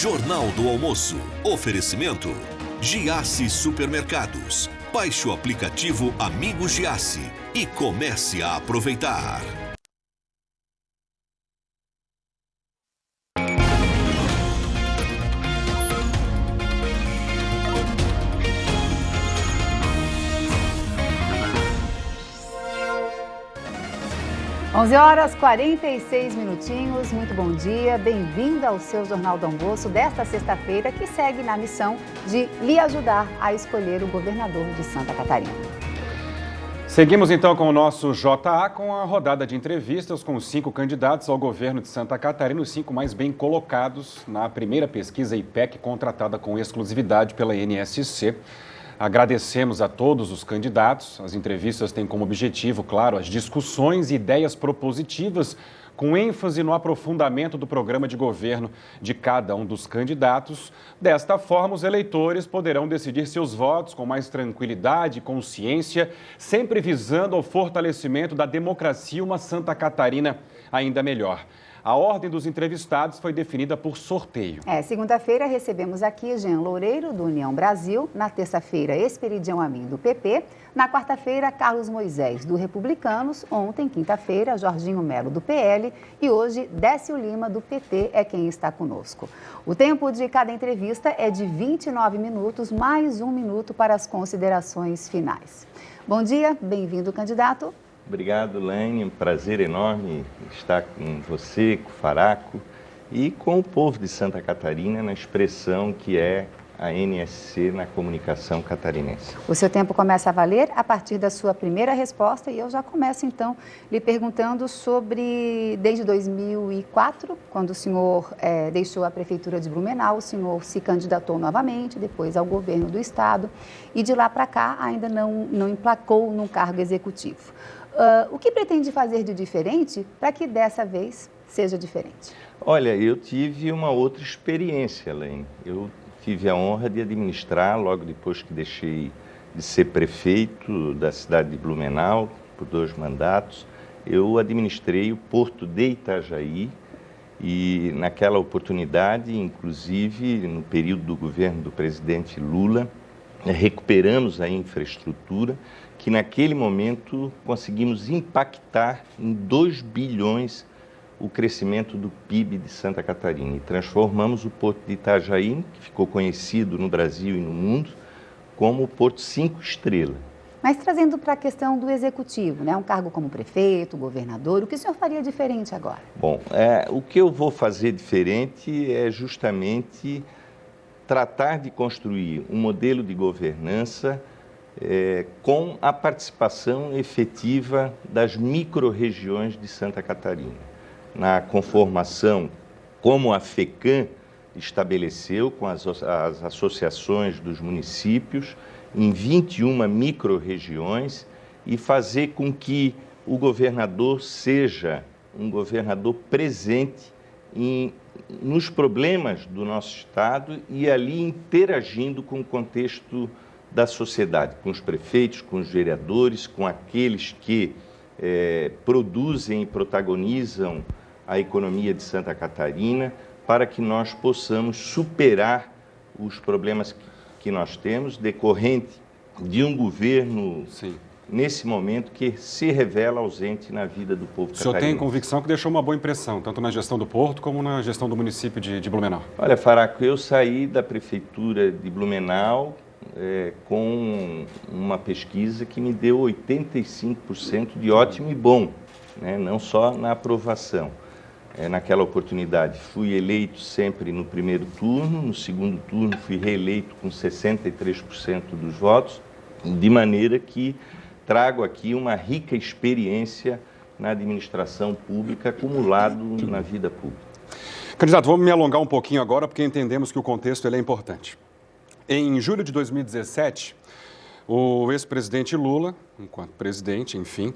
Jornal do Almoço. Oferecimento Giasse Supermercados. Baixe o aplicativo Amigo Giasse e comece a aproveitar. Onze horas 46 minutinhos, muito bom dia, bem-vindo ao seu Jornal do Almoço desta sexta-feira, que segue na missão de lhe ajudar a escolher o governador de Santa Catarina. Seguimos então com o nosso JA, com a rodada de entrevistas com os 5 candidatos ao governo de Santa Catarina, os 5 mais bem colocados na primeira pesquisa IPEC contratada com exclusividade pela NSC. Agradecemos a todos os candidatos. As entrevistas têm como objetivo, claro, as discussões e ideias propositivas, com ênfase no aprofundamento do programa de governo de cada um dos candidatos. Desta forma, os eleitores poderão decidir seus votos com mais tranquilidade e consciência, sempre visando ao fortalecimento da democracia e uma Santa Catarina ainda melhor. A ordem dos entrevistados foi definida por sorteio. Segunda-feira recebemos aqui Jean Loureiro, do União Brasil. Na terça-feira, Esperidião Amin, do PP. Na quarta-feira, Carlos Moisés, do Republicanos. Ontem, quinta-feira, Jorginho Melo, do PL. E hoje, Décio Lima, do PT, é quem está conosco. O tempo de cada entrevista é de 29 minutos, mais 1 minuto para as considerações finais. Bom dia, bem-vindo, candidato. Obrigado, Laine. Um prazer enorme estar com você, com o Faraco e com o povo de Santa Catarina na expressão que é a NSC na comunicação catarinense. O seu tempo começa a valer a partir da sua primeira resposta e eu já começo, então, lhe perguntando sobre, desde 2004, quando o senhor deixou a Prefeitura de Blumenau, o senhor se candidatou novamente, depois ao governo do Estado e de lá para cá ainda não emplacou num cargo executivo. O que pretende fazer de diferente para que dessa vez seja diferente? Olha, eu tive uma outra experiência, Laine. Eu tive a honra de administrar, logo depois que deixei de ser prefeito da cidade de Blumenau, por 2 mandatos, eu administrei o Porto de Itajaí e naquela oportunidade, inclusive no período do governo do presidente Lula, recuperamos a infraestrutura que naquele momento conseguimos impactar em 2 bilhões o crescimento do PIB de Santa Catarina e transformamos o Porto de Itajaí, que ficou conhecido no Brasil e no mundo, como o Porto 5 estrelas. Mas trazendo para a questão do executivo, né? Um cargo como prefeito, governador, o que o senhor faria diferente agora? Bom, o que eu vou fazer diferente é justamente tratar de construir um modelo de governança com a participação efetiva das micro-regiões de Santa Catarina. Na conformação, como a FECAM estabeleceu com as associações dos municípios, em 21 micro-regiões, e fazer com que o governador seja um governador presente nos problemas do nosso Estado e ali interagindo com o contexto da sociedade, com os prefeitos, com os vereadores, com aqueles que produzem e protagonizam a economia de Santa Catarina, para que nós possamos superar os problemas que nós temos, decorrente de um governo, Sim, nesse momento, que se revela ausente na vida do povo catarinense. O senhor tem convicção que deixou uma boa impressão, tanto na gestão do Porto como na gestão do município de Blumenau? Olha, Faraco, eu saí da Prefeitura de Blumenau com uma pesquisa que me deu 85% de ótimo e bom, né? Não só na aprovação. Naquela oportunidade fui eleito sempre no primeiro turno, no segundo turno fui reeleito com 63% dos votos, de maneira que trago aqui uma rica experiência na administração pública, acumulado na vida pública. Candidato, vamos me alongar um pouquinho agora, porque entendemos que o contexto ele é importante. Em julho de 2017, o ex-presidente Lula, enquanto presidente, enfim,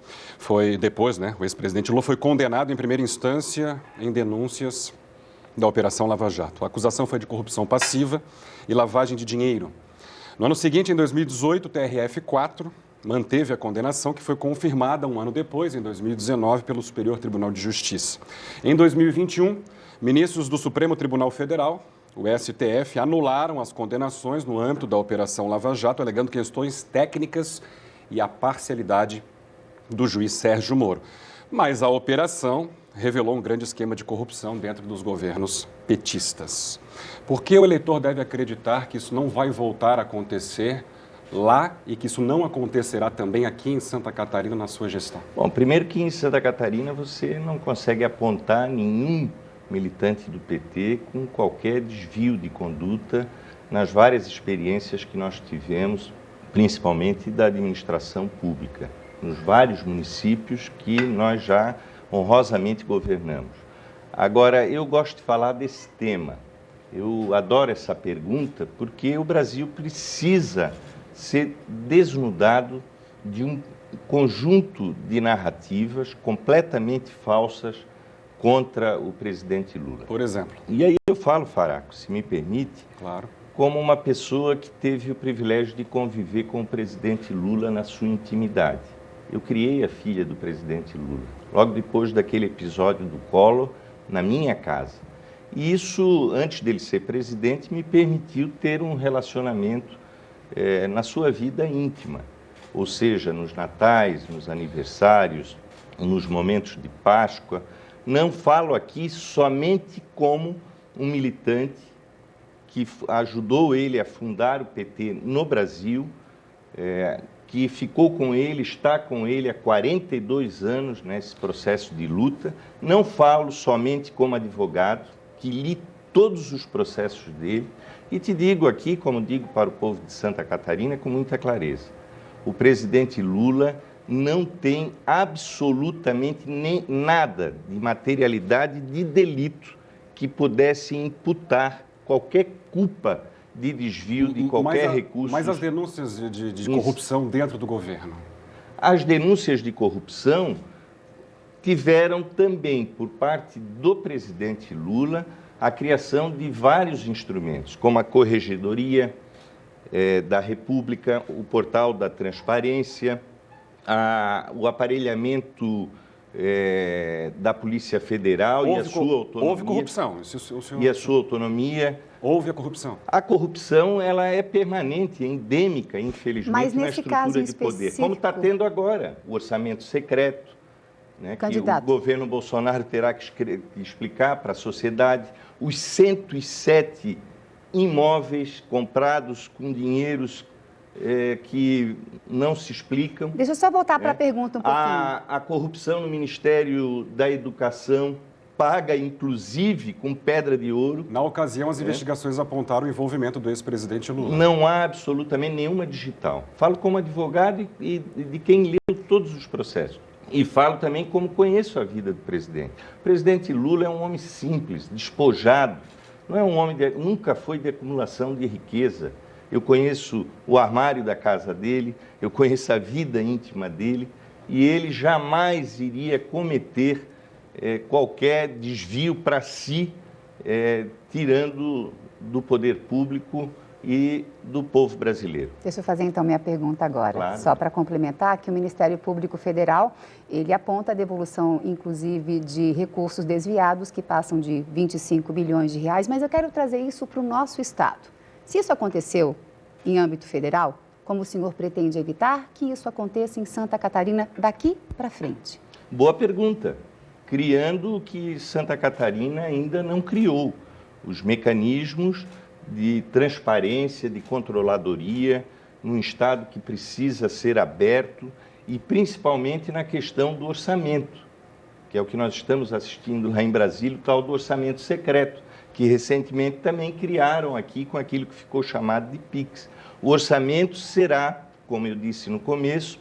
o ex-presidente Lula foi condenado em primeira instância em denúncias da Operação Lava Jato. A acusação foi de corrupção passiva e lavagem de dinheiro. No ano seguinte, em 2018, o TRF-4 manteve a condenação, que foi confirmada um ano depois, em 2019, pelo Superior Tribunal de Justiça. Em 2021, ministros do Supremo Tribunal Federal, o STF anularam as condenações no âmbito da Operação Lava Jato, alegando questões técnicas e a parcialidade do juiz Sérgio Moro. Mas a operação revelou um grande esquema de corrupção dentro dos governos petistas. Por que o eleitor deve acreditar que isso não vai voltar a acontecer lá e que isso não acontecerá também aqui em Santa Catarina na sua gestão? Bom, primeiro que em Santa Catarina você não consegue apontar nenhum militante do PT com qualquer desvio de conduta nas várias experiências que nós tivemos, principalmente da administração pública, nos vários municípios que nós já honrosamente governamos. Agora, eu gosto de falar desse tema. Eu adoro essa pergunta porque o Brasil precisa ser desnudado de um conjunto de narrativas completamente falsas contra o presidente Lula. Por exemplo? E aí eu falo, Faraco, se me permite, claro, como uma pessoa que teve o privilégio de conviver com o presidente Lula na sua intimidade. Eu criei a filha do presidente Lula, logo depois daquele episódio do Collor, na minha casa. E isso, antes dele ser presidente, me permitiu ter um relacionamento na sua vida íntima, ou seja, nos natais, nos aniversários, nos momentos de Páscoa. Não falo aqui somente como um militante que ajudou ele a fundar o PT no Brasil, que ficou com ele, está com ele há 42 anos nesse processo de luta. Não falo somente como advogado, que li todos os processos dele, e te digo aqui, como digo para o povo de Santa Catarina, com muita clareza: o presidente Lula não tem absolutamente nem nada de materialidade de delito que pudesse imputar qualquer culpa de desvio de qualquer recurso. Mas as denúncias de corrupção dentro do governo? As denúncias de corrupção tiveram também, por parte do presidente Lula, a criação de vários instrumentos, como a Corregedoria da República, o Portal da Transparência, o aparelhamento da Polícia Federal e a sua autonomia. Houve corrupção. E a sua autonomia. Houve a corrupção. A corrupção, ela é permanente, é endêmica, infelizmente, na estrutura de poder. Como está tendo agora o orçamento secreto, né, que o governo Bolsonaro terá que explicar para a sociedade, os 107 imóveis comprados com dinheiros que não se explicam. Deixa eu só voltar para a pergunta um pouquinho. A corrupção no Ministério da Educação, paga inclusive com pedra de ouro. Na ocasião, as investigações apontaram o envolvimento do ex-presidente Lula. Não há absolutamente nenhuma digital. Falo como advogado e de quem leu todos os processos. E falo também como conheço a vida do presidente. O presidente Lula é um homem simples, despojado. Não é um homem nunca foi de acumulação de riqueza. Eu conheço o armário da casa dele, eu conheço a vida íntima dele, e ele jamais iria cometer qualquer desvio para si, tirando do poder público e do povo brasileiro. Deixa eu fazer então minha pergunta agora, claro. Só para complementar, que o Ministério Público Federal, ele aponta a devolução, inclusive, de recursos desviados que passam de 25 bilhões de reais, mas eu quero trazer isso para o nosso estado. Se isso aconteceu em âmbito federal, como o senhor pretende evitar que isso aconteça em Santa Catarina daqui para frente? Boa pergunta. Criando o que Santa Catarina ainda não criou, os mecanismos de transparência, de controladoria, num estado que precisa ser aberto e principalmente na questão do orçamento, que é o que nós estamos assistindo lá em Brasília, o tal do orçamento secreto, que recentemente também criaram aqui com aquilo que ficou chamado de PIX. O orçamento será, como eu disse no começo,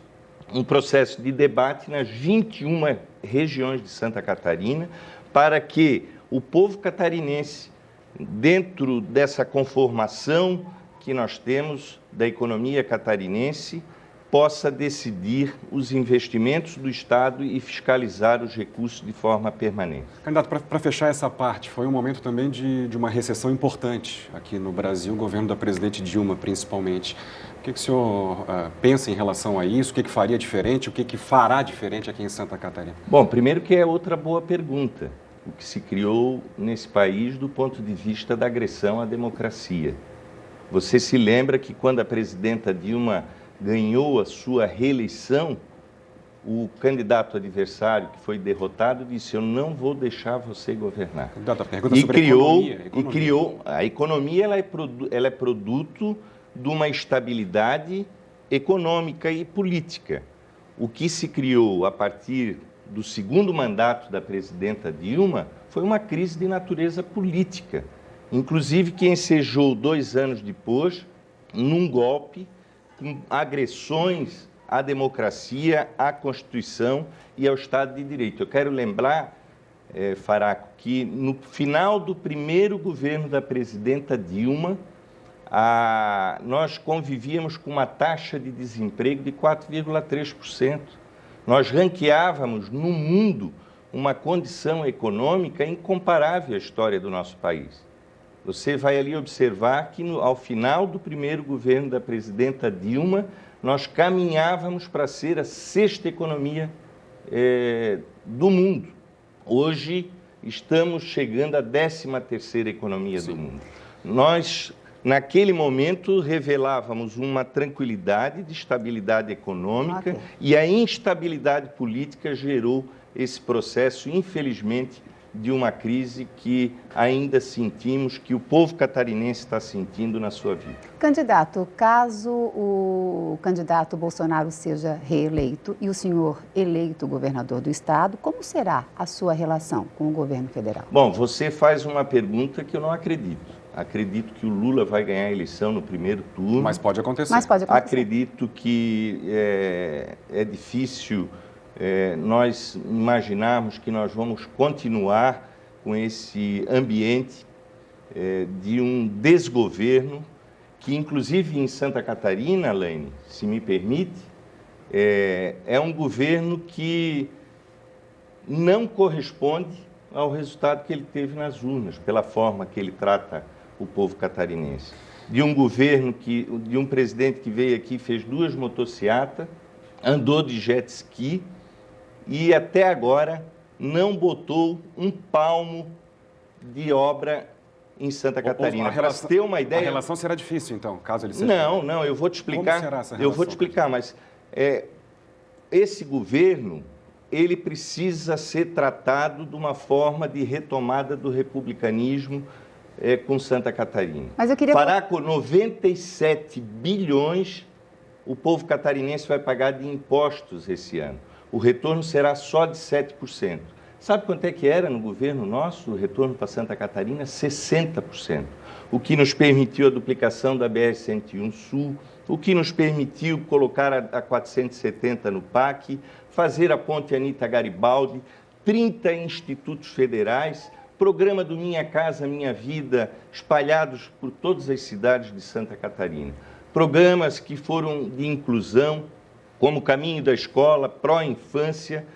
um processo de debate nas 21 regiões de Santa Catarina, para que o povo catarinense, dentro dessa conformação que nós temos da economia catarinense, possa decidir os investimentos do Estado e fiscalizar os recursos de forma permanente. Candidato, para fechar essa parte, foi um momento também de uma recessão importante aqui no Brasil, o governo da presidente Dilma, principalmente. O que o senhor pensa em relação a isso? O que faria diferente? O que fará diferente aqui em Santa Catarina? Bom, primeiro que é outra boa pergunta. o que se criou nesse país do ponto de vista da agressão à democracia. Você se lembra que quando a presidenta Dilma ganhou a sua reeleição, o candidato adversário que foi derrotado disse: eu não vou deixar você governar. E criou a economia, ela é produto de uma estabilidade econômica e política. O que se criou a partir do segundo mandato da presidenta Dilma foi uma crise de natureza política, inclusive que ensejou 2 anos depois num golpe com agressões à democracia, à Constituição e ao Estado de Direito. Eu quero lembrar, Faraco, que no final do primeiro governo da presidenta Dilma, nós convivíamos com uma taxa de desemprego de 4,3%. Nós ranqueávamos no mundo uma condição econômica incomparável à história do nosso país. Você vai ali observar que ao final do primeiro governo da presidenta Dilma, nós caminhávamos para ser a 6ª economia do mundo. Hoje estamos chegando à 13ª economia do mundo. Nós, naquele momento, revelávamos uma tranquilidade de estabilidade econômica e a instabilidade política gerou esse processo, infelizmente, de uma crise que ainda sentimos, que o povo catarinense está sentindo na sua vida. Candidato, caso o candidato Bolsonaro seja reeleito e o senhor eleito governador do estado, como será a sua relação com o governo federal? Bom, você faz uma pergunta que eu não acredito. Acredito que o Lula vai ganhar a eleição no primeiro turno. Mas pode acontecer. Acredito que é difícil nós imaginarmos que nós vamos continuar com esse ambiente de um desgoverno que, inclusive em Santa Catarina, Laine, se me permite, é um governo que não corresponde ao resultado que ele teve nas urnas, pela forma que ele trata o povo catarinense. De um governo, de um presidente que veio aqui, fez 2 motocicletas, andou de jet ski e até agora não botou um palmo de obra em Santa Catarina. Para ter uma ideia... A relação será difícil, então, caso ele seja... Não, eu vou te explicar. Como será essa relação? Eu vou te explicar, mas esse governo, ele precisa ser tratado de uma forma de retomada do republicanismo com Santa Catarina. Mas eu queria... Faraco, 97 bilhões o povo catarinense vai pagar de impostos esse ano. O retorno será só de 7%. Sabe quanto é que era no governo nosso o retorno para Santa Catarina? 60%. O que nos permitiu a duplicação da BR-101 Sul, o que nos permitiu colocar a 470 no PAC, fazer a ponte Anita Garibaldi, 30 institutos federais, programa do Minha Casa Minha Vida, espalhados por todas as cidades de Santa Catarina. Programas que foram de inclusão, como Caminho da Escola, Pró-Infância,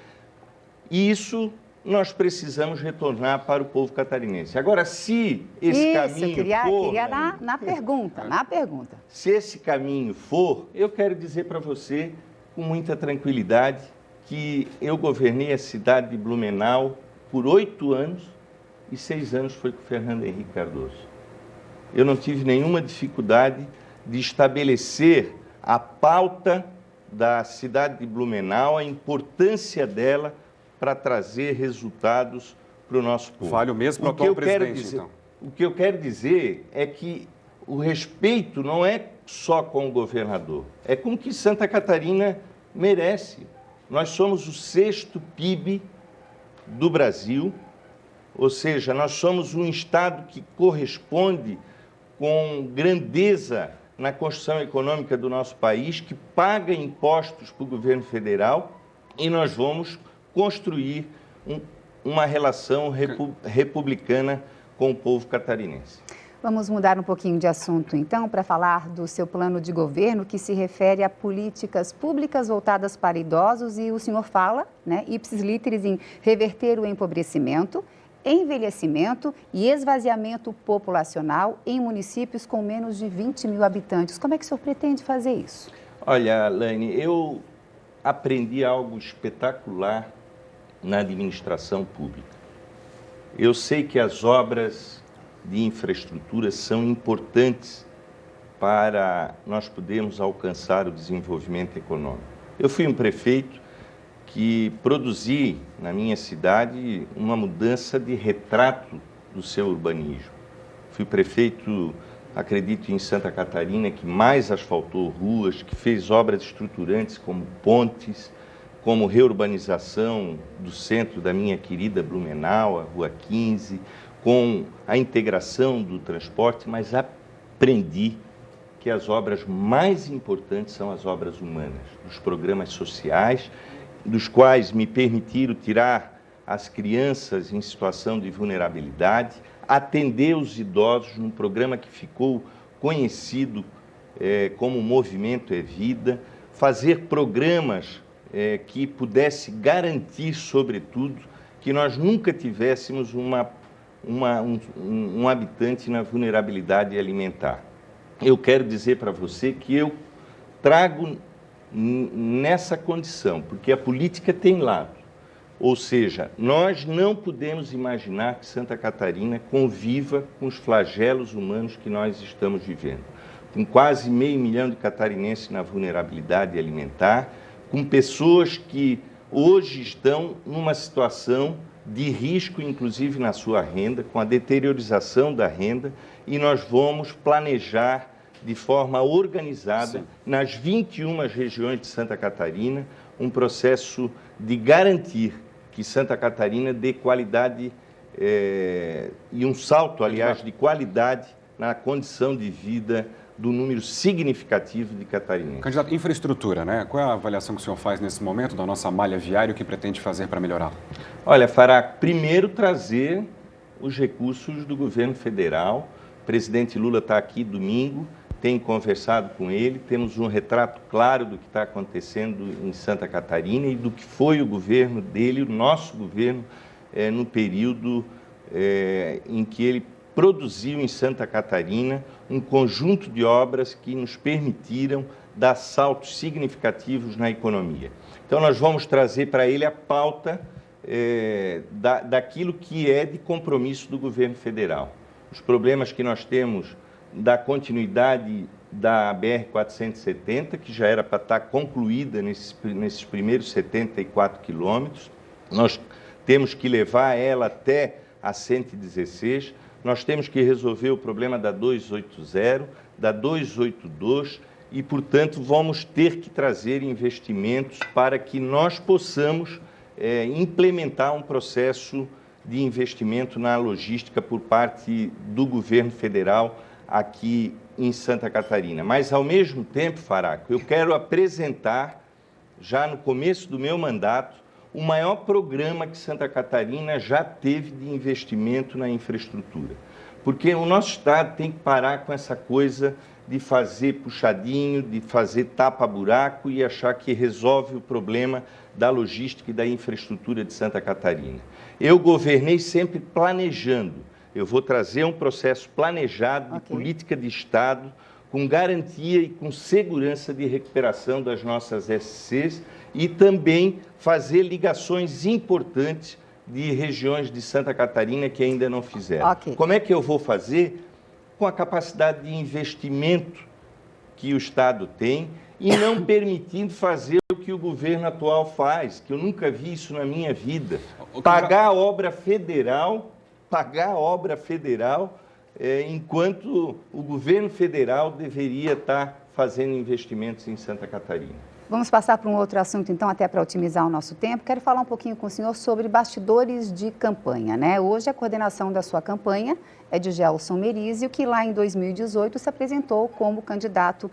e isso nós precisamos retornar para o povo catarinense. Agora, se esse caminho for... queria na pergunta. Se esse caminho for, eu quero dizer para você, com muita tranquilidade, que eu governei a cidade de Blumenau por 8 anos e 6 anos foi com o Fernando Henrique Cardoso. Eu não tive nenhuma dificuldade de estabelecer a pauta da cidade de Blumenau, a importância dela para trazer resultados para o nosso povo. Vale o mesmo para o atual presidente, então. O que eu quero dizer é que o respeito não é só com o governador, é com o que Santa Catarina merece. Nós somos o 6º PIB do Brasil, ou seja, nós somos um estado que corresponde com grandeza na construção econômica do nosso país, que paga impostos para o governo federal, e nós vamos construir uma relação republicana com o povo catarinense. Vamos mudar um pouquinho de assunto, então, para falar do seu plano de governo que se refere a políticas públicas voltadas para idosos, e o senhor fala, ipsis literis, em reverter o empobrecimento, envelhecimento e esvaziamento populacional em municípios com menos de 20 mil habitantes. Como é que o senhor pretende fazer isso? Olha, Laine, eu aprendi algo espetacular na administração pública. Eu sei que as obras de infraestrutura são importantes para nós podermos alcançar o desenvolvimento econômico. Eu fui um prefeito que produzi na minha cidade uma mudança de retrato do seu urbanismo. Fui prefeito, acredito, em Santa Catarina, que mais asfaltou ruas, que fez obras estruturantes como pontes, como reurbanização do centro da minha querida Blumenau, a Rua 15, com a integração do transporte, mas aprendi que as obras mais importantes são as obras humanas, os programas sociais, dos quais me permitiram tirar as crianças em situação de vulnerabilidade, atender os idosos num programa que ficou conhecido como Movimento é Vida, fazer programas que pudesse garantir, sobretudo, que nós nunca tivéssemos um habitante na vulnerabilidade alimentar. Eu quero dizer para você que eu trago nessa condição, porque a política tem lado. Ou seja, nós não podemos imaginar que Santa Catarina conviva com os flagelos humanos que nós estamos vivendo. Com quase 500 mil de catarinenses na vulnerabilidade alimentar, com pessoas que hoje estão numa situação de risco, inclusive na sua renda, com a deteriorização da renda, e nós vamos planejar de forma organizada, nas 21 regiões de Santa Catarina, um processo de garantir que Santa Catarina dê qualidade e um salto, aliás, de qualidade na condição de vida do número significativo de catarinenses. Candidato, infraestrutura, né? Qual é a avaliação que o senhor faz nesse momento da nossa malha viária e o que pretende fazer para melhorá-la? Olha, fará primeiro trazer os recursos do governo federal. O presidente Lula está aqui domingo, tem conversado com ele, temos um retrato claro do que está acontecendo em Santa Catarina e do que foi o governo dele, o nosso governo, no período em que ele produziu em Santa Catarina um conjunto de obras que nos permitiram dar saltos significativos na economia. Então, nós vamos trazer para ele a pauta daquilo que é de compromisso do governo federal. Os problemas que nós temos da continuidade da BR-470, que já era para estar concluída nesses primeiros 74 quilômetros. Nós temos que levar ela até a 116. Nós temos que resolver o problema da 280, da 282 e, portanto, vamos ter que trazer investimentos para que nós possamos implementar um processo de investimento na logística por parte do governo federal aqui em Santa Catarina. Mas, ao mesmo tempo, Faraco, eu quero apresentar, já no começo do meu mandato, o maior programa que Santa Catarina já teve de investimento na infraestrutura. Porque o nosso Estado tem que parar com essa coisa de fazer puxadinho, de fazer tapa-buraco e achar que resolve o problema da logística e da infraestrutura de Santa Catarina. Eu governei sempre planejando. Eu vou trazer um processo planejado de política de Estado, com garantia e com segurança de recuperação das nossas SCs e também fazer ligações importantes de regiões de Santa Catarina que ainda não fizeram. Como é que eu vou fazer? Com a capacidade de investimento que o Estado tem e não permitindo fazer o que o governo atual faz, que eu nunca vi isso na minha vida. Pagar a obra federal, enquanto o governo federal deveria estar fazendo investimentos em Santa Catarina. Vamos passar para um outro assunto, então, até para otimizar o nosso tempo. Quero falar um pouquinho com o senhor sobre bastidores de campanha, né? Hoje, a coordenação da sua campanha é de Gelson Merizio, que lá em 2018 se apresentou como candidato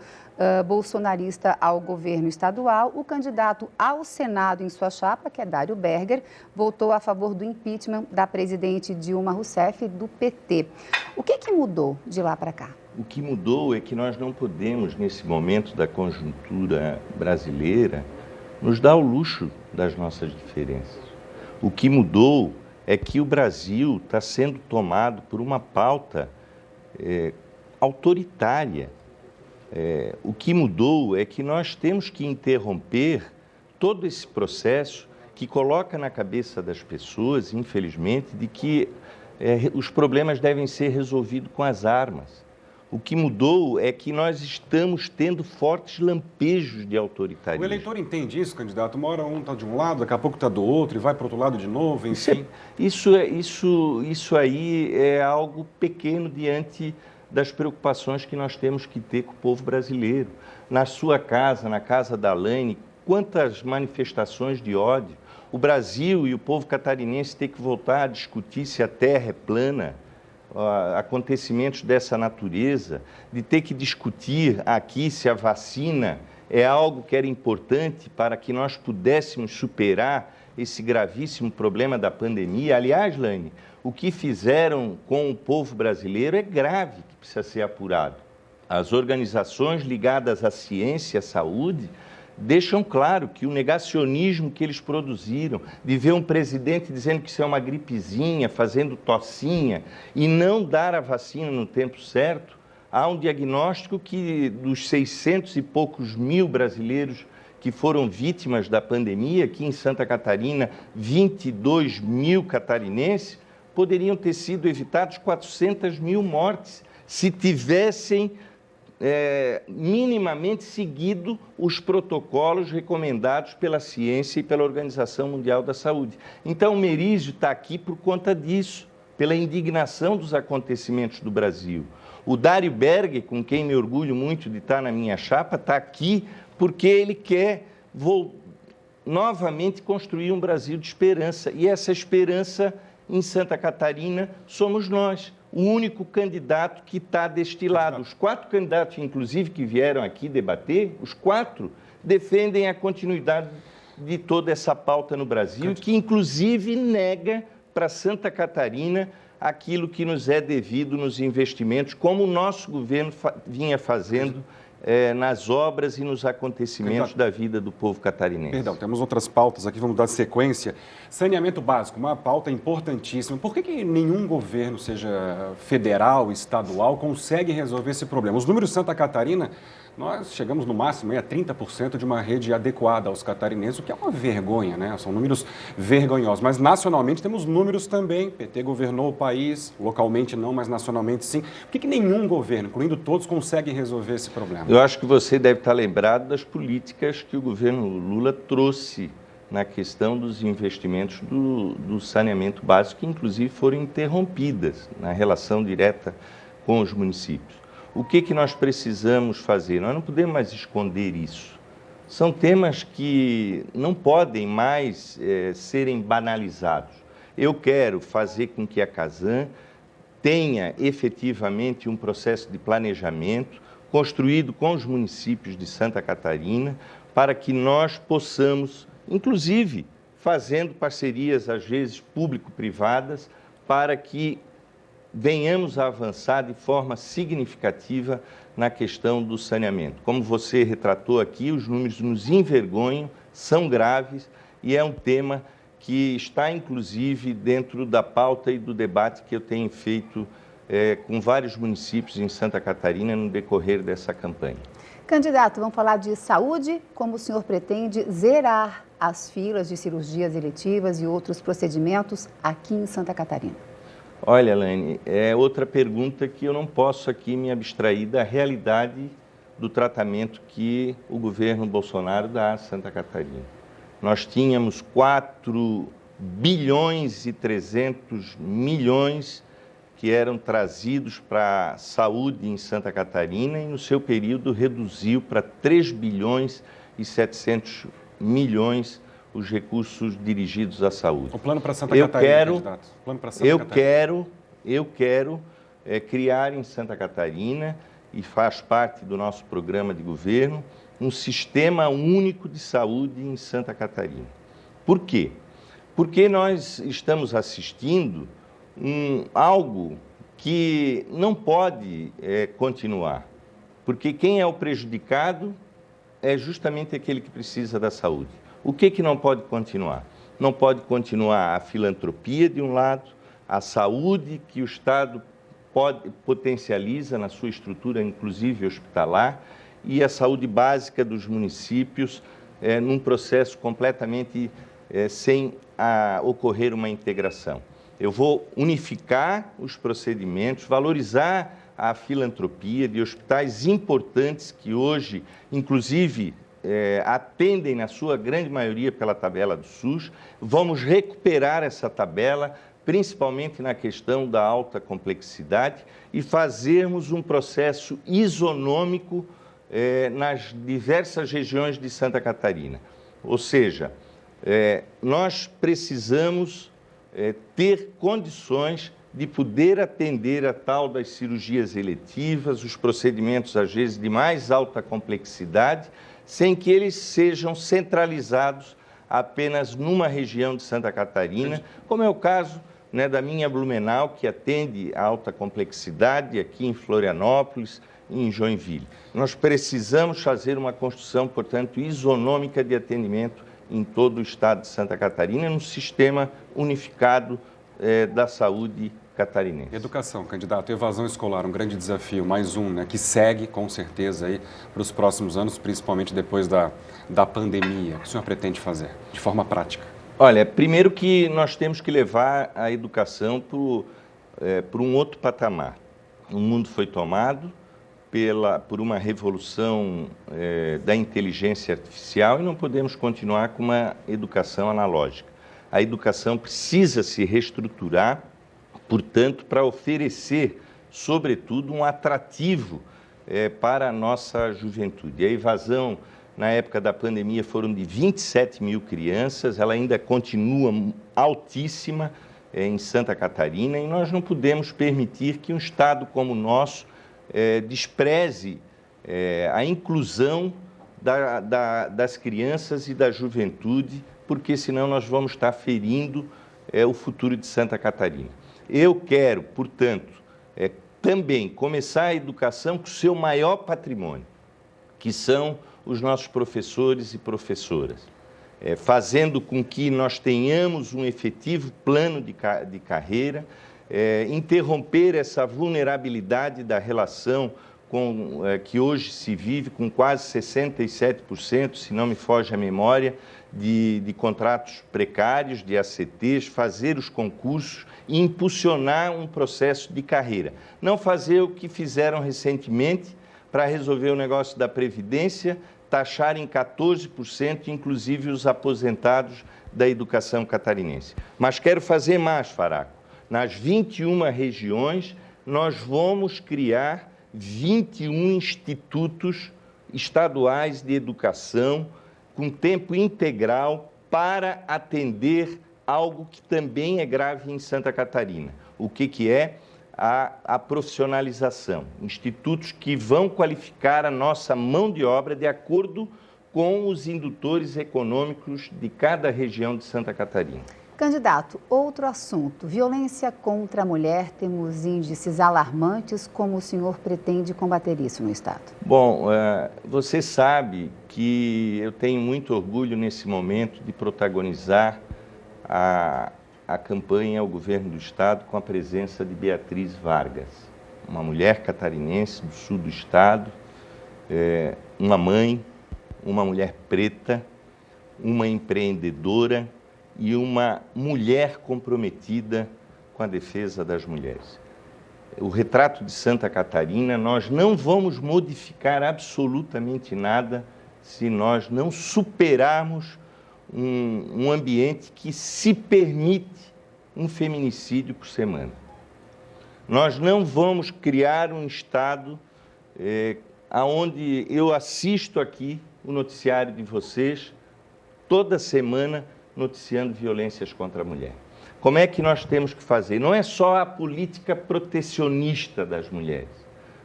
bolsonarista ao governo estadual. O candidato ao Senado em sua chapa, que é Dário Berger, votou a favor do impeachment da presidente Dilma Rousseff, do PT. O que mudou de lá para cá? O que mudou é que nós não podemos, nesse momento da conjuntura brasileira, nos dar o luxo das nossas diferenças. O que mudou é que o Brasil está sendo tomado por uma pauta autoritária. O que mudou é que nós temos que interromper todo esse processo que coloca na cabeça das pessoas, infelizmente, de que os problemas devem ser resolvidos com as armas. O que mudou é que nós estamos tendo fortes lampejos de autoritarismo. O eleitor entende isso, candidato? Uma hora um está de um lado, daqui a pouco está do outro e vai para o outro lado de novo, enfim. Isso aí é algo pequeno diante das preocupações que nós temos que ter com o povo brasileiro. Na sua casa, na casa da Alaine, quantas manifestações de ódio. O Brasil e o povo catarinense têm que voltar a discutir se a terra é plana, acontecimentos dessa natureza, de ter que discutir aqui se a vacina é algo que era importante para que nós pudéssemos superar esse gravíssimo problema da pandemia. Aliás, Laine, o que fizeram com o povo brasileiro é grave, que precisa ser apurado. As organizações ligadas à ciência e à saúde deixam claro que o negacionismo que eles produziram, de ver um presidente dizendo que isso é uma gripezinha, fazendo tossinha, e não dar a vacina no tempo certo, há um diagnóstico que dos 600 e poucos mil brasileiros que foram vítimas da pandemia, aqui em Santa Catarina, 22 mil catarinenses, poderiam ter sido evitados 400 mil mortes, se tivessem minimamente seguido os protocolos recomendados pela ciência e pela Organização Mundial da Saúde. Então, o Merizio está aqui por conta disso, pela indignação dos acontecimentos do Brasil. O Dário Berger, com quem me orgulho muito de estar na minha chapa, está aqui porque ele quer novamente construir um Brasil de esperança. E essa esperança, em Santa Catarina, somos nós. O único candidato que está deste lado. Os 4 candidatos, inclusive, que vieram aqui debater, os 4 defendem a continuidade de toda essa pauta no Brasil, que, inclusive, nega para Santa Catarina aquilo que nos é devido nos investimentos, como o nosso governo vinha fazendo nas obras e nos acontecimentos da vida do povo catarinense. Perdão, temos outras pautas aqui, vamos dar sequência. Saneamento básico, uma pauta importantíssima. Por que nenhum governo, seja federal, estadual, consegue resolver esse problema? Os números de Santa Catarina, nós chegamos no máximo a 30% de uma rede adequada aos catarinenses, o que é uma vergonha, né? São números vergonhosos. Mas nacionalmente temos números também. PT governou o país, localmente não, mas nacionalmente sim. Por que nenhum governo, incluindo todos, consegue resolver esse problema? Eu acho que você deve estar lembrado das políticas que o governo Lula trouxe na questão dos investimentos do saneamento básico, que inclusive foram interrompidas na relação direta com os municípios. O que nós precisamos fazer? Nós não podemos mais esconder isso. São temas que não podem mais serem banalizados. Eu quero fazer com que a Casan tenha efetivamente um processo de planejamento construído com os municípios de Santa Catarina para que nós possamos, inclusive, fazendo parcerias, às vezes, público-privadas, para que venhamos a avançar de forma significativa na questão do saneamento. Como você retratou aqui, os números nos envergonham, são graves e é um tema que está, inclusive, dentro da pauta e do debate que eu tenho feito com vários municípios em Santa Catarina no decorrer dessa campanha. Candidato, vamos falar de saúde. Como o senhor pretende zerar as filas de cirurgias eletivas e outros procedimentos aqui em Santa Catarina? Olha, Laine, é outra pergunta que eu não posso aqui me abstrair da realidade do tratamento que o governo Bolsonaro dá a Santa Catarina. Nós tínhamos 4 bilhões e 300 milhões que eram trazidos para a saúde em Santa Catarina e, no seu período, reduziu para 3 bilhões e 700 milhões os recursos dirigidos à saúde. O plano para Santa Catarina, candidato. O plano para Santa Catarina. Eu quero criar em Santa Catarina, e faz parte do nosso programa de governo, um sistema único de saúde em Santa Catarina. Por quê? Porque nós estamos assistindo algo que não pode continuar. Porque quem é o prejudicado é justamente aquele que precisa da saúde. O que não pode continuar? Não pode continuar a filantropia de um lado, a saúde que o Estado potencializa na sua estrutura, inclusive hospitalar, e a saúde básica dos municípios num processo completamente sem ocorrer uma integração. Eu vou unificar os procedimentos, valorizar a filantropia de hospitais importantes que hoje, inclusive, atendem na sua grande maioria pela tabela do SUS. Vamos recuperar essa tabela, principalmente na questão da alta complexidade, e fazermos um processo isonômico nas diversas regiões de Santa Catarina. Ou seja, nós precisamos ter condições de poder atender a tal das cirurgias eletivas, os procedimentos, às vezes, de mais alta complexidade, sem que eles sejam centralizados apenas numa região de Santa Catarina, como é o caso da minha Blumenau, que atende a alta complexidade aqui em Florianópolis e em Joinville. Nós precisamos fazer uma construção, portanto, isonômica de atendimento em todo o estado de Santa Catarina, num sistema unificado da saúde catarinense. Educação, candidato, evasão escolar, um grande desafio, mais um, que segue com certeza aí para os próximos anos, principalmente depois da pandemia. O que o senhor pretende fazer, de forma prática? Olha, primeiro que nós temos que levar a educação para um outro patamar. O mundo foi tomado por uma revolução da inteligência artificial e não podemos continuar com uma educação analógica. A educação precisa se reestruturar, portanto, para oferecer, sobretudo, um atrativo para a nossa juventude. A evasão, na época da pandemia, foram de 27 mil crianças, ela ainda continua altíssima em Santa Catarina e nós não podemos permitir que um estado como o nosso despreze a inclusão das crianças e da juventude, porque senão nós vamos estar ferindo o futuro de Santa Catarina. Eu quero, portanto, também começar a educação com o seu maior patrimônio, que são os nossos professores e professoras, fazendo com que nós tenhamos um efetivo plano de carreira, interromper essa vulnerabilidade da relação que hoje se vive com quase 67%, se não me foge a memória, de contratos precários, de ACTs, fazer os concursos e impulsionar um processo de carreira. Não fazer o que fizeram recentemente para resolver o negócio da Previdência, taxar em 14%, inclusive os aposentados da educação catarinense. Mas quero fazer mais, Faraco. Nas 21 regiões, nós vamos criar 21 institutos estaduais de educação com tempo integral para atender algo que também é grave em Santa Catarina. O que é a profissionalização. Institutos que vão qualificar a nossa mão de obra de acordo com os indutores econômicos de cada região de Santa Catarina. Candidato, outro assunto, violência contra a mulher, temos índices alarmantes, como o senhor pretende combater isso no estado? Bom, você sabe que eu tenho muito orgulho nesse momento de protagonizar a campanha ao governo do estado com a presença de Beatriz Vargas, uma mulher catarinense do sul do estado, uma mãe, uma mulher preta, uma empreendedora e uma mulher comprometida com a defesa das mulheres. O retrato de Santa Catarina, nós não vamos modificar absolutamente nada se nós não superarmos um ambiente que se permite um feminicídio por semana. Nós não vamos criar um estado onde eu assisto aqui o noticiário de vocês toda semana noticiando violências contra a mulher. Como é que nós temos que fazer? Não é só a política protecionista das mulheres.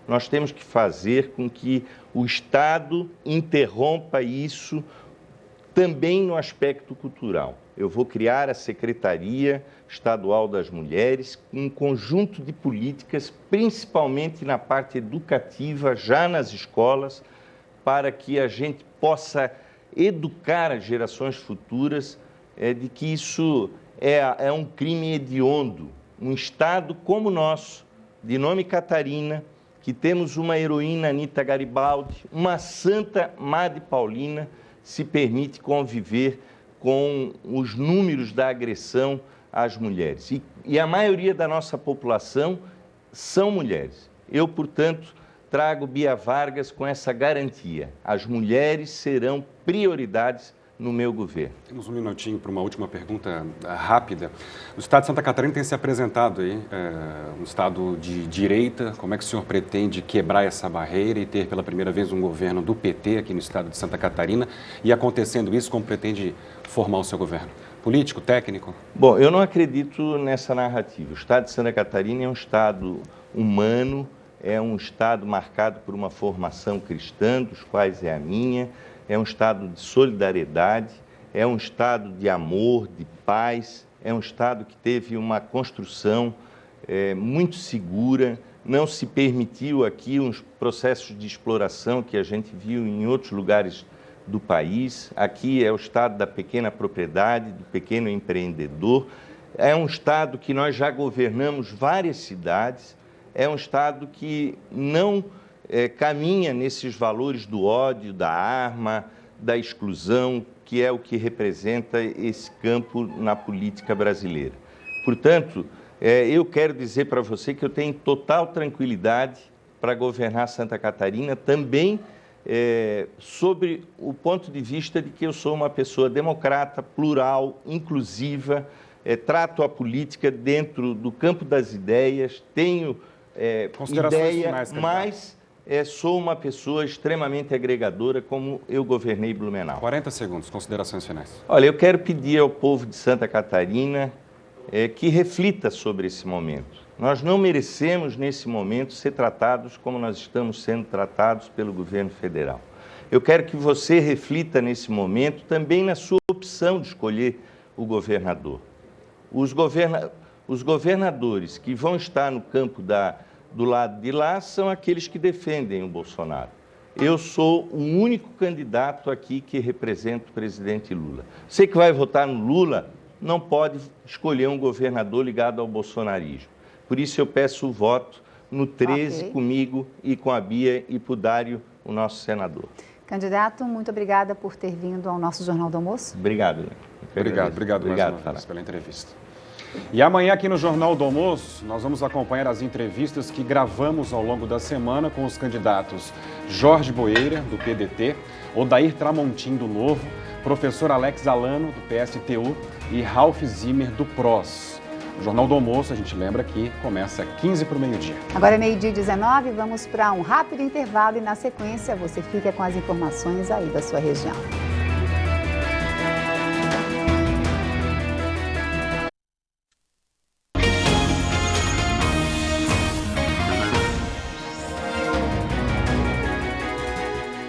Nós temos que fazer com que o Estado interrompa isso também no aspecto cultural. Eu vou criar a Secretaria Estadual das Mulheres, um conjunto de políticas, principalmente na parte educativa, já nas escolas, para que a gente possa educar as gerações futuras de que isso é um crime hediondo. Um estado como o nosso, de nome Catarina, que temos uma heroína Anita Garibaldi, uma santa Madre Paulina, se permite conviver com os números da agressão às mulheres. E a maioria da nossa população são mulheres. Eu, portanto, trago Bia Vargas com essa garantia. As mulheres serão prioridades no meu governo. Temos um minutinho para uma última pergunta rápida. O estado de Santa Catarina tem se apresentado aí, um estado de direita. Como é que o senhor pretende quebrar essa barreira e ter pela primeira vez um governo do PT aqui no estado de Santa Catarina? E acontecendo isso, como pretende formar o seu governo? Político, técnico? Bom, eu não acredito nessa narrativa. O estado de Santa Catarina é um estado humano, é um estado marcado por uma formação cristã, dos quais é a minha. É um estado de solidariedade, é um estado de amor, de paz, é um estado que teve uma construção muito segura, não se permitiu aqui uns processos de exploração que a gente viu em outros lugares do país. Aqui é o estado da pequena propriedade, do pequeno empreendedor. É um estado que nós já governamos várias cidades, é um estado que não caminha nesses valores do ódio, da arma, da exclusão, que é o que representa esse campo na política brasileira. Portanto, eu quero dizer para você que eu tenho total tranquilidade para governar Santa Catarina, também sobre o ponto de vista de que eu sou uma pessoa democrata, plural, inclusiva, trato a política dentro do campo das ideias, tenho ideia, mas sou uma pessoa extremamente agregadora, como eu governei Blumenau. 40 segundos, considerações finais. Olha, eu quero pedir ao povo de Santa Catarina que reflita sobre esse momento. Nós não merecemos, nesse momento, ser tratados como nós estamos sendo tratados pelo governo federal. Eu quero que você reflita, nesse momento, também na sua opção de escolher o governador. Os governadores que vão estar no campo do lado de lá são aqueles que defendem o Bolsonaro. Eu sou o único candidato aqui que representa o presidente Lula. Você que vai votar no Lula não pode escolher um governador ligado ao bolsonarismo. Por isso eu peço o voto no 13 comigo e com a Bia e para o Dário, o nosso senador. Candidato, muito obrigada por ter vindo ao nosso Jornal do Almoço. Obrigado. Obrigado mais uma vez pela entrevista. E amanhã aqui no Jornal do Almoço, nós vamos acompanhar as entrevistas que gravamos ao longo da semana com os candidatos Jorge Boeira, do PDT, Odair Tramontim, do Novo, professor Alex Alano, do PSTU e Ralph Zimmer, do PROS. O Jornal do Almoço, a gente lembra que começa 15 para o meio-dia. Agora é meio-dia e 19, vamos para um rápido intervalo e na sequência você fica com as informações aí da sua região.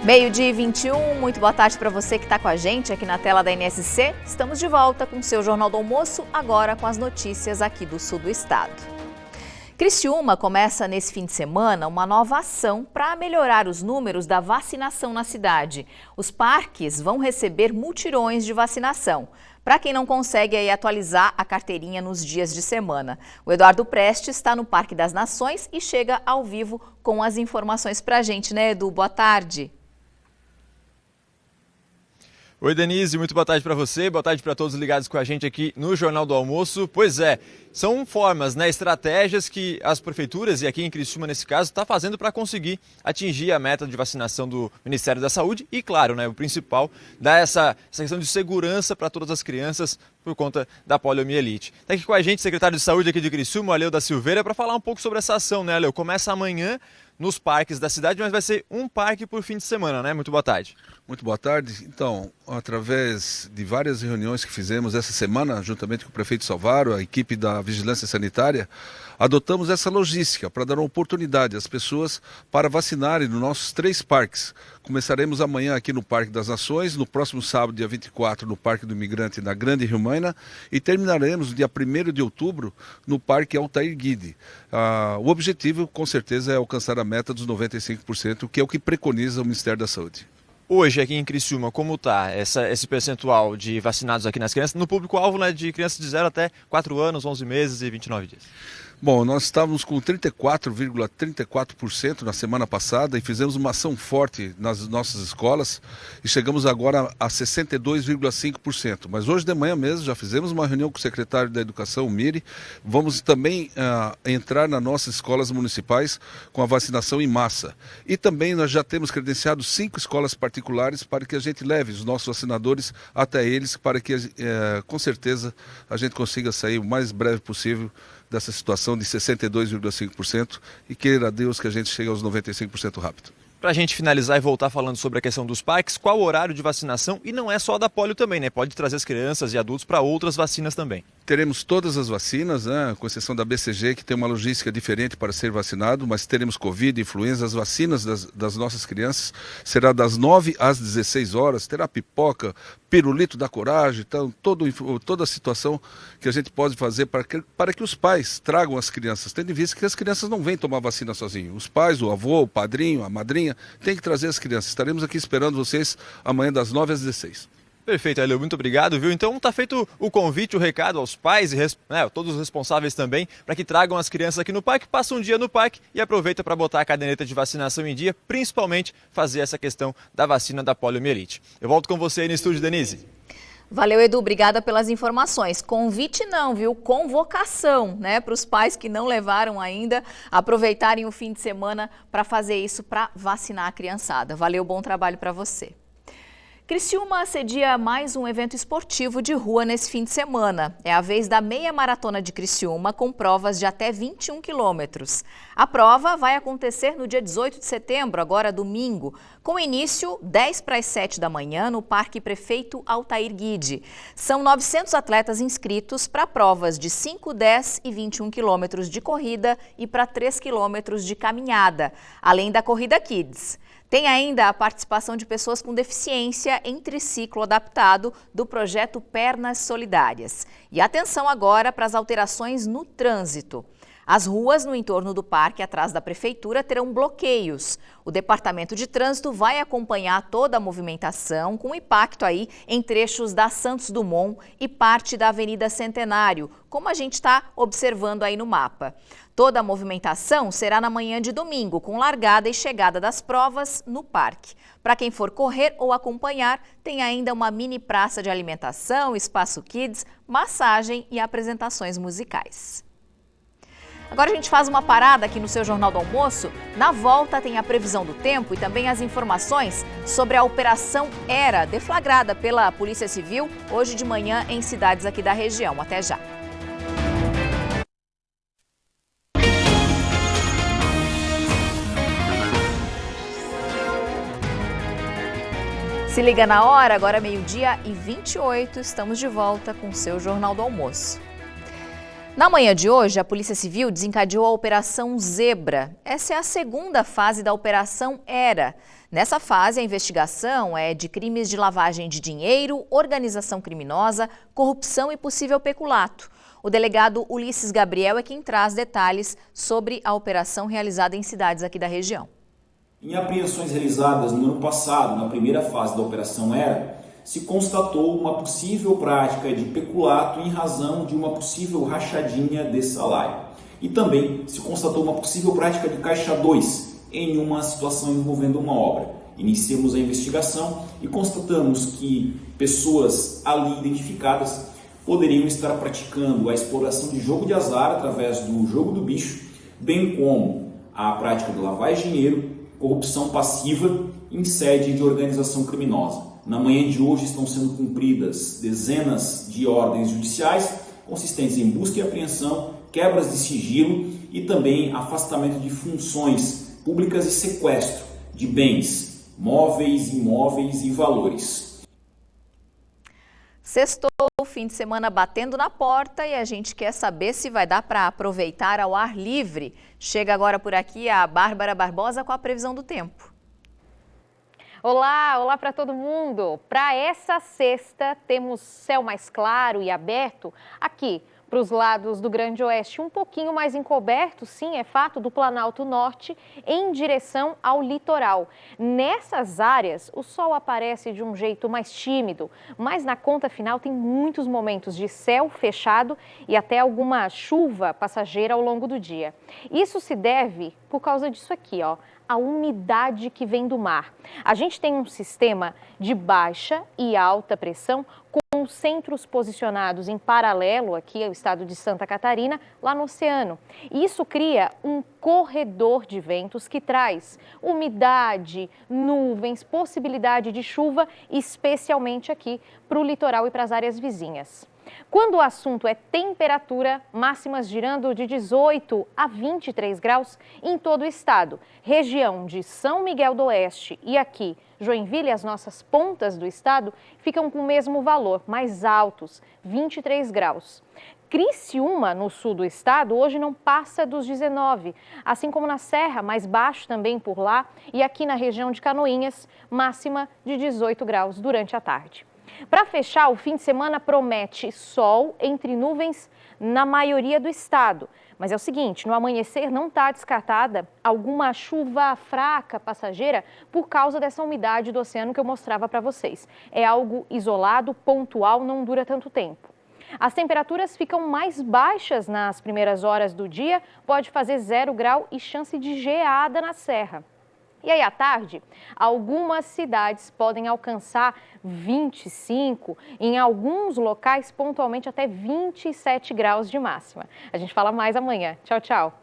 Meio-dia e 21, muito boa tarde para você que está com a gente aqui na tela da NSC. Estamos de volta com o seu Jornal do Almoço, agora com as notícias aqui do sul do estado. Criciúma começa nesse fim de semana uma nova ação para melhorar os números da vacinação na cidade. Os parques vão receber mutirões de vacinação, para quem não consegue aí atualizar a carteirinha nos dias de semana. O Eduardo Prestes está no Parque das Nações e chega ao vivo com as informações para a gente, né, Edu? Boa tarde. Oi, Denise, muito boa tarde para você, boa tarde para todos ligados com a gente aqui no Jornal do Almoço. Pois é, são formas, estratégias que as prefeituras, e aqui em Criciúma nesse caso, está fazendo para conseguir atingir a meta de vacinação do Ministério da Saúde e, claro, o principal, dar essa questão de segurança para todas as crianças por conta da poliomielite. Está aqui com a gente o secretário de Saúde aqui de Criciúma, Aleu da Silveira, para falar um pouco sobre essa ação, né, Aleu? Começa amanhã nos parques da cidade, mas vai ser um parque por fim de semana, né? Muito boa tarde. Muito boa tarde. Então, através de várias reuniões que fizemos essa semana, juntamente com o prefeito Salvaro, a equipe da Vigilância Sanitária, adotamos essa logística para dar uma oportunidade às pessoas para vacinarem nos nossos 3 parques. Começaremos amanhã aqui no Parque das Nações, no próximo sábado, dia 24, no Parque do Imigrante, na Grande Rio Maina, e terminaremos no dia 1º de outubro no Parque Altair Guide. O objetivo, com certeza, é alcançar a meta dos 95%, que é o que preconiza o Ministério da Saúde. Hoje, aqui em Criciúma, como está esse percentual de vacinados aqui nas crianças, no público-alvo, de crianças de 0 até 4 anos, 11 meses e 29 dias? Bom, nós estávamos com 34,34% na semana passada e fizemos uma ação forte nas nossas escolas e chegamos agora a 62,5%. Mas hoje de manhã mesmo já fizemos uma reunião com o secretário da Educação, o Miri. Vamos também entrar nas nossas escolas municipais com a vacinação em massa. E também nós já temos credenciado 5 escolas particulares para que a gente leve os nossos vacinadores até eles, para que com certeza a gente consiga sair o mais breve possível dessa situação de 62,5% e queira a Deus que a gente chegue aos 95% rápido. Para a gente finalizar e voltar falando sobre a questão dos parques, qual o horário de vacinação? E não é só da polio também, né? Pode trazer as crianças e adultos para outras vacinas também. Teremos todas as vacinas, né? Com exceção da BCG, que tem uma logística diferente para ser vacinado, mas teremos Covid, influenza, as vacinas das nossas crianças. Será das 9 às 16 horas, terá pipoca, pirulito da coragem, então, toda a situação que a gente pode fazer para que os pais tragam as crianças, tendo em vista que as crianças não vêm tomar vacina sozinhos. Os pais, o avô, o padrinho, a madrinha, tem que trazer as crianças. Estaremos aqui esperando vocês amanhã das 9 às 16. Perfeito, Helio, muito obrigado, viu? Então está feito o convite, o recado aos pais e todos os responsáveis também, para que tragam as crianças aqui no parque, passem um dia no parque e aproveita para botar a caderneta de vacinação em dia, principalmente fazer essa questão da vacina da poliomielite. Eu volto com você aí no estúdio, Denise. Valeu, Edu, obrigada pelas informações. Convite não, viu? Convocação, né? Para os pais que não levaram ainda, aproveitarem o fim de semana para fazer isso, para vacinar a criançada. Valeu, bom trabalho para você. Criciúma cedia mais um evento esportivo de rua nesse fim de semana. É a vez da meia maratona de Criciúma, com provas de até 21 quilômetros. A prova vai acontecer no dia 18 de setembro, agora domingo, com início 10 para as 7 da manhã no Parque Prefeito Altair Guide. São 900 atletas inscritos para provas de 5, 10 e 21 quilômetros de corrida e para 3 quilômetros de caminhada, além da Corrida Kids. Tem ainda a participação de pessoas com deficiência em triciclo adaptado do projeto Pernas Solidárias. E atenção agora para as alterações no trânsito. As ruas no entorno do parque, atrás da prefeitura, terão bloqueios. O Departamento de Trânsito vai acompanhar toda a movimentação, com impacto aí em trechos da Santos Dumont e parte da Avenida Centenário, como a gente está observando aí no mapa. Toda a movimentação será na manhã de domingo, com largada e chegada das provas no parque. Para quem for correr ou acompanhar, tem ainda uma mini praça de alimentação, espaço kids, massagem e apresentações musicais. Agora a gente faz uma parada aqui no seu Jornal do Almoço. Na volta tem a previsão do tempo e também as informações sobre a Operação Era, deflagrada pela Polícia Civil hoje de manhã em cidades aqui da região. Até já! Se liga na hora, agora 12h28, estamos de volta com o seu Jornal do Almoço. Na manhã de hoje, a Polícia Civil desencadeou a Operação Zebra. Essa é a segunda fase da Operação Era. Nessa fase, a investigação é de crimes de lavagem de dinheiro, organização criminosa, corrupção e possível peculato. O delegado Ulisses Gabriel é quem traz detalhes sobre a operação realizada em cidades aqui da região. Em apreensões realizadas no ano passado, na primeira fase da Operação Era, se constatou uma possível prática de peculato em razão de uma possível rachadinha de salário. E também se constatou uma possível prática de caixa 2 em uma situação envolvendo uma obra. Iniciamos a investigação e constatamos que pessoas ali identificadas poderiam estar praticando a exploração de jogo de azar através do jogo do bicho, bem como a prática de lavagem de dinheiro, corrupção passiva em sede de organização criminosa. Na manhã de hoje estão sendo cumpridas dezenas de ordens judiciais, consistentes em busca e apreensão, quebras de sigilo e também afastamento de funções públicas e sequestro de bens, móveis, imóveis e valores. Sextou o fim de semana batendo na porta e a gente quer saber se vai dar para aproveitar ao ar livre. Chega agora por aqui a Bárbara Barbosa com a previsão do tempo. Olá para todo mundo! Para essa sexta temos céu mais claro e aberto aqui para os lados do Grande Oeste, um pouquinho mais encoberto, sim, é fato, do Planalto Norte, em direção ao litoral. Nessas áreas, o sol aparece de um jeito mais tímido, mas na conta final tem muitos momentos de céu fechado e até alguma chuva passageira ao longo do dia. Isso se deve por causa disso aqui, ó, a umidade que vem do mar. A gente tem um sistema de baixa e alta pressão com centros posicionados em paralelo aqui ao estado de Santa Catarina, lá no oceano. E isso cria um corredor de ventos que traz umidade, nuvens, possibilidade de chuva, especialmente aqui para o litoral e para as áreas vizinhas. Quando o assunto é temperatura, máximas girando de 18 a 23 graus em todo o estado. Região de São Miguel do Oeste e aqui Joinville, as nossas pontas do estado, ficam com o mesmo valor, mais altos, 23 graus. Criciúma, no sul do estado, hoje não passa dos 19, assim como na Serra, mais baixo também por lá, e aqui na região de Canoinhas, máxima de 18 graus durante a tarde. Para fechar, o fim de semana promete sol entre nuvens na maioria do estado. Mas é o seguinte, no amanhecer não está descartada alguma chuva fraca passageira por causa dessa umidade do oceano que eu mostrava para vocês. É algo isolado, pontual, não dura tanto tempo. As temperaturas ficam mais baixas nas primeiras horas do dia, pode fazer 0 grau e chance de geada na serra. E aí, à tarde, algumas cidades podem alcançar 25, em alguns locais, pontualmente, até 27 graus de máxima. A gente fala mais amanhã. Tchau, tchau.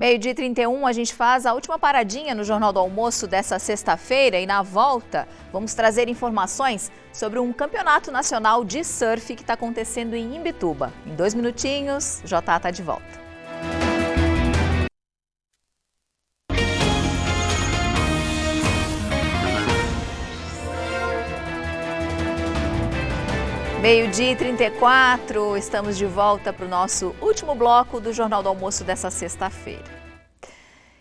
12h31, a gente faz a última paradinha no Jornal do Almoço dessa sexta-feira e na volta vamos trazer informações sobre um campeonato nacional de surf que está acontecendo em Imbituba. Em 2 minutinhos, Jota está de volta. Meio-dia e 34, estamos de volta para o nosso último bloco do Jornal do Almoço dessa sexta-feira.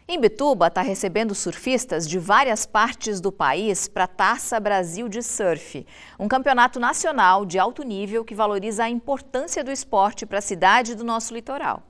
Imbituba está recebendo surfistas de várias partes do país para a Taça Brasil de Surf, um campeonato nacional de alto nível que valoriza a importância do esporte para a cidade do nosso litoral.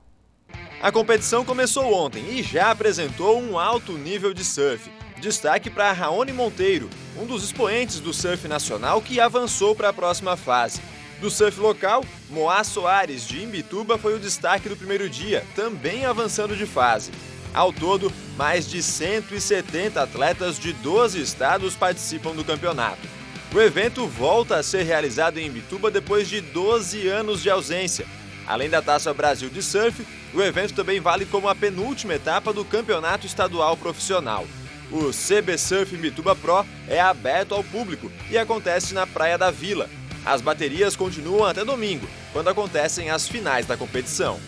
A competição começou ontem e já apresentou um alto nível de surf. Destaque para Raoni Monteiro, um dos expoentes do surf nacional que avançou para a próxima fase. Do surf local, Moá Soares, de Imbituba, foi o destaque do primeiro dia, também avançando de fase. Ao todo, mais de 170 atletas de 12 estados participam do campeonato. O evento volta a ser realizado em Imbituba depois de 12 anos de ausência. Além da Taça Brasil de Surf, o evento também vale como a penúltima etapa do Campeonato Estadual Profissional. O CB Surf Imbituba Pro é aberto ao público e acontece na Praia da Vila. As baterias continuam até domingo, quando acontecem as finais da competição.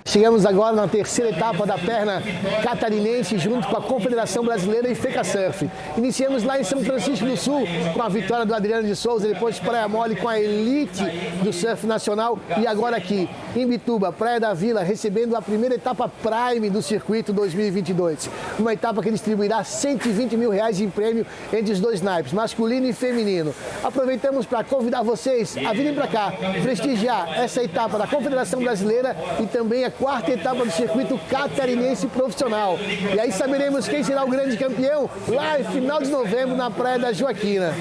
Chegamos agora na terceira etapa da perna catarinense junto com a Confederação Brasileira e FECA Surf. Iniciamos lá em São Francisco do Sul com a vitória do Adriano de Souza, depois Praia Mole com a elite do surf nacional e agora aqui em Imbituba, Praia da Vila, recebendo a primeira etapa Prime do circuito 2022. Uma etapa que distribuirá R$120 mil em prêmio entre os dois naipes, masculino e feminino. Aproveitamos para convidar vocês a virem para cá, prestigiar essa etapa da Confederação Brasileira e também a quarta etapa do circuito catarinense profissional. E aí saberemos quem será o grande campeão lá em final de novembro na Praia da Joaquina.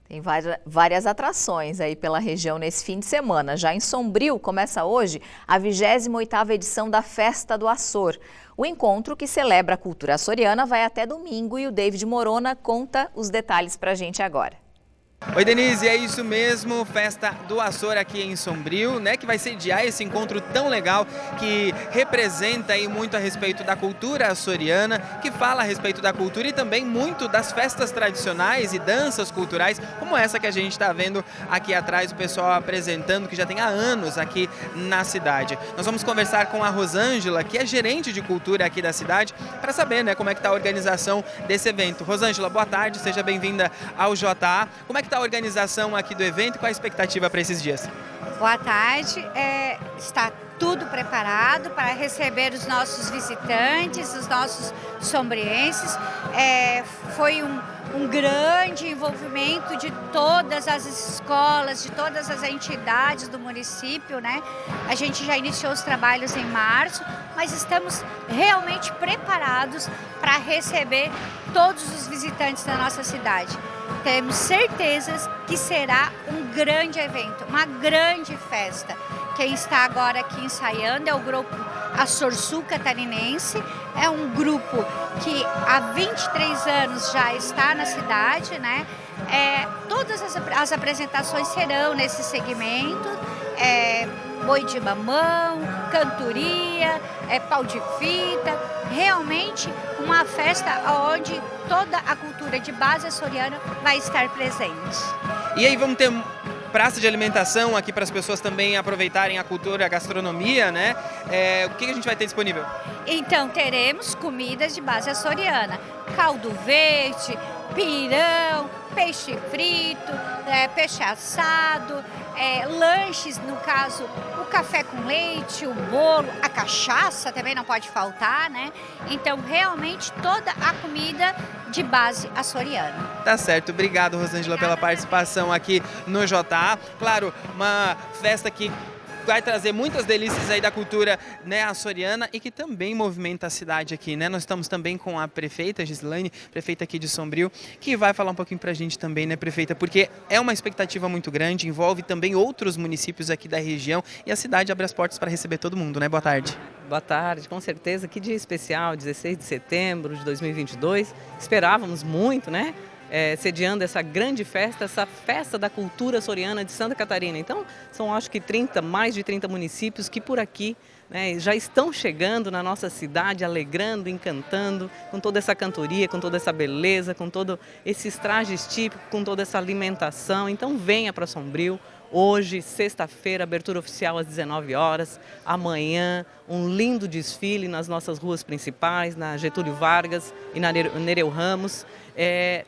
Tem várias atrações aí pela região nesse fim de semana. Já em Sombrio começa hoje a 28ª edição da Festa do Açor. O encontro que celebra a cultura açoriana vai até domingo e o David Morona conta os detalhes pra gente agora. Oi Denise, é isso mesmo, Festa do Açor aqui em Sombrio, né, que vai sediar esse encontro tão legal que representa aí muito a respeito da cultura açoriana, que fala a respeito da cultura e também muito das festas tradicionais e danças culturais, como essa que a gente está vendo aqui atrás, o pessoal apresentando, que já tem há anos aqui na cidade. Nós vamos conversar com a Rosângela, que é gerente de cultura aqui da cidade, para saber, né, como é que está a organização desse evento. Rosângela, boa tarde, seja bem-vinda ao JA. Como é que está a organização aqui do evento e qual a expectativa para esses dias? Boa tarde, está tudo preparado para receber os nossos visitantes, os nossos sombrienses. Foi um grande envolvimento de todas as escolas, de todas as entidades do município, né? A gente já iniciou os trabalhos em março, mas estamos realmente preparados para receber todos os visitantes da nossa cidade. Temos certezas que será um grande evento, uma grande festa. Quem está agora aqui ensaiando é o grupo Açor Sul Catarinense, é um grupo que há 23 anos já está na cidade, né? Todas as apresentações serão nesse segmento, boi de mamão, cantoria, pau de fita, realmente uma festa onde toda a cultura de base açoriana vai estar presente. E aí vamos ter praça de alimentação aqui para as pessoas também aproveitarem a cultura, a gastronomia, né? O que a gente vai ter disponível? Então, teremos comidas de base açoriana, caldo verde, pirão, peixe frito, peixe assado, lanches, no caso, o café com leite, o bolo, a cachaça também não pode faltar, né? Então, realmente, toda a comida de base açoriana. Tá certo, obrigado, Rosângela, pela participação aqui no JA. Claro, uma festa que vai trazer muitas delícias aí da cultura, né, açoriana e que também movimenta a cidade aqui, né? Nós estamos também com a prefeita Gislaine, prefeita aqui de Sombrio, que vai falar um pouquinho pra gente também, né, prefeita? Porque é uma expectativa muito grande, envolve também outros municípios aqui da região e a cidade abre as portas para receber todo mundo, né? Boa tarde. Boa tarde, com certeza. Que dia especial, 16 de setembro de 2022. Esperávamos muito, né? Sediando essa grande festa, essa festa da cultura açoriana de Santa Catarina. Então, são acho que mais de 30 municípios que por aqui, né, já estão chegando na nossa cidade, alegrando, encantando, com toda essa cantoria, com toda essa beleza, com todos esses trajes típicos, com toda essa alimentação. Então, venha para Sombrio. Hoje, sexta-feira, abertura oficial às 19 horas. Amanhã, um lindo desfile nas nossas ruas principais, na Getúlio Vargas e na Nereu Ramos.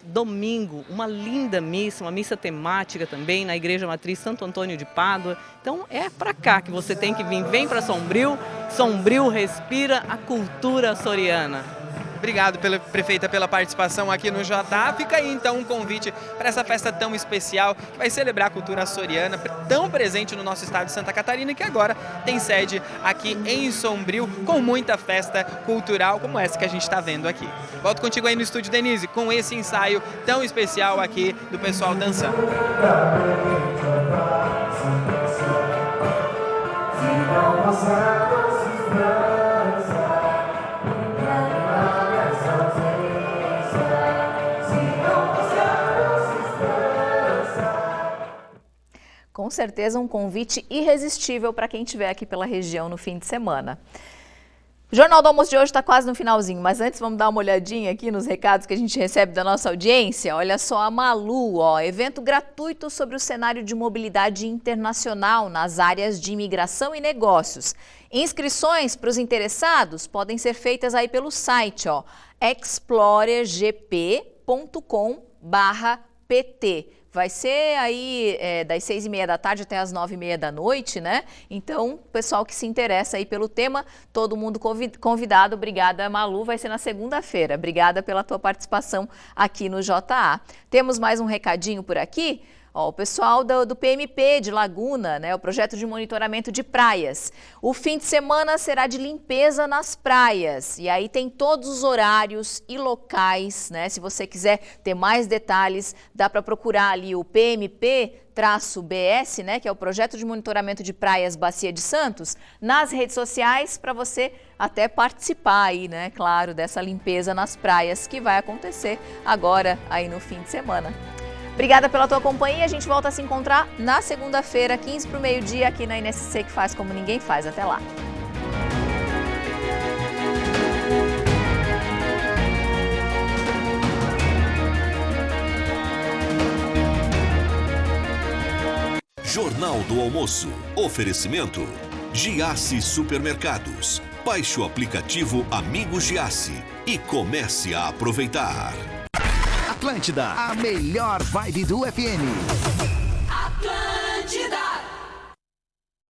Domingo, uma linda missa, uma missa temática também na Igreja Matriz Santo Antônio de Pádua. Então, é para cá que você tem que vir. Vem para Sombrio. Sombrio respira a cultura açoriana. Obrigado, prefeita, pela participação aqui no JA. Fica aí, então, um convite para essa festa tão especial que vai celebrar a cultura açoriana, tão presente no nosso estado de Santa Catarina, que agora tem sede aqui em Sombrio, com muita festa cultural como essa que a gente está vendo aqui. Volto contigo aí no estúdio, Denise, com esse ensaio tão especial aqui do pessoal dançando. Com certeza um convite irresistível para quem estiver aqui pela região no fim de semana. O Jornal do Almoço de hoje está quase no finalzinho, mas antes vamos dar uma olhadinha aqui nos recados que a gente recebe da nossa audiência. Olha só, a Malu, evento gratuito sobre o cenário de mobilidade internacional nas áreas de imigração e negócios. Inscrições para os interessados podem ser feitas aí pelo site, explorergp.com/pt. Vai ser aí das 6h30 da tarde até as 9h30 da noite, né? Então, pessoal que se interessa aí pelo tema, todo mundo convidado. Obrigada, Malu. Vai ser na segunda-feira. Obrigada pela tua participação aqui no JA. Temos mais um recadinho por aqui. O pessoal do PMP de Laguna, né, o projeto de monitoramento de praias. O fim de semana será de limpeza nas praias. E aí tem todos os horários e locais, né? Se você quiser ter mais detalhes, dá para procurar ali o PMP-BS, né, que é o projeto de monitoramento de praias Bacia de Santos, nas redes sociais para você até participar aí, né, claro, dessa limpeza nas praias que vai acontecer agora aí no fim de semana. Obrigada pela tua companhia, a gente volta a se encontrar na segunda-feira, 15 para o meio-dia, aqui na NSC, que faz como ninguém faz. Até lá! Jornal do Almoço. Oferecimento. Giasse Supermercados. Baixe o aplicativo Amigo Giasse e comece a aproveitar. Atlântida, a melhor vibe do FM.